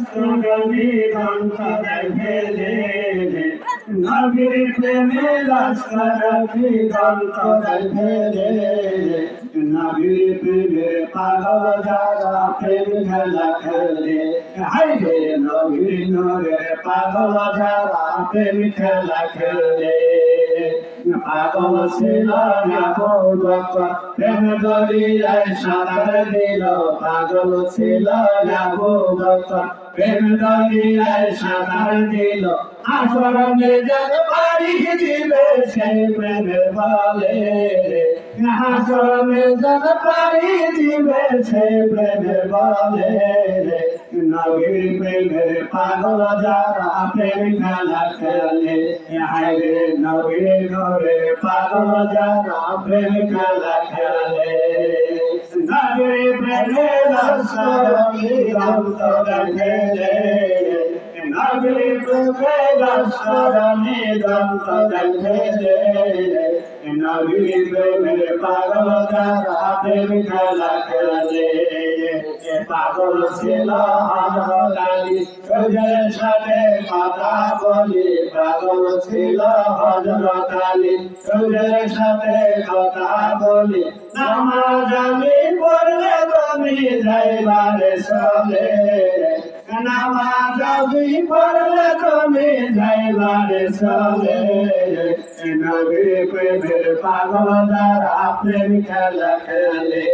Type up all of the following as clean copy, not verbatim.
দিগন্ত দেখেলে নবীর প্রেমে রাস্তার দিগন্ত দেখেলে নবীর প্রেমে পাগল যারা প্রেম খেলা খেলে হাইরে নবীর নূরে পাগল যারা প্রেম খেলা খেলে পাগল ছিল আবু বকর প্রেম দরিয়ায় সাঁতার দিল পাগল ছিল আবু বকর প্রেম দরিয়ায় সাঁতার দিল আসরমে যেন পাড়ি দিবে সেই প্রেমের বলে আসরমে যেন পাড়ি দিবে সেই প্রেমের বলে নবীর প্রেমের পাগল যারা প্রেম খেলা খেলে হায়রে নবীর নূরে পাগল যারা প্রেম খেলা খেলে নবীর প্রেমের রাস্তার দিগন্ত দেখেলে নবীর প্রেমের রাস্তার দিগন্ত দেখেলে নবীর প্রেমের পাগল যারা প্রেম খেলা খেলে পাগল ছিল হযরত আলী ওদের সাথে কথা বলি পাগল ছিল হযরত আলী ওদের সাথে কথা বলি নামাজ আমি পড়লে তুমি যাইবারে চলে নামাজ আমি পড়লে তুমি যাইবারে চলে নবীর প্রেমের পাগল যারা প্রেম খেলা খেলে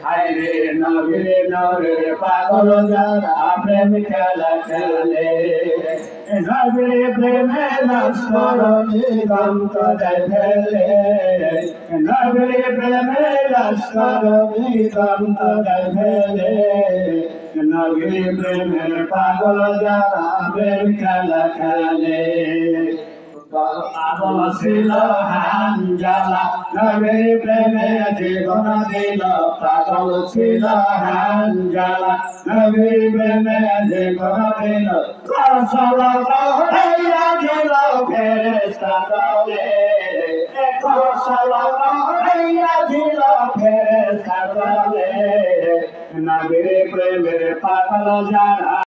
হায়রে নবীর নূরে পাগল যারা প্রেম খেলা খেলে নবীর প্রেমে রাস্তার দিগন্ত দেখেলে নবীর প্রেমে রাস্তার দিগন্ত দেখেলে নবীর প্রেমের পাগল যারা প্রেম খেলা খেলে পাগল ছিল হানজালা নবীর প্রেমে জীবন দিল পাগল ছিল হানজালা নবীর প্রেমে জীবন দিল কৌশল হইয়া দিল ফেরেশতা দলে কৌশল হইয়া দিল ফেরেশতা দলে নবীর প্রেমের পাগল যারা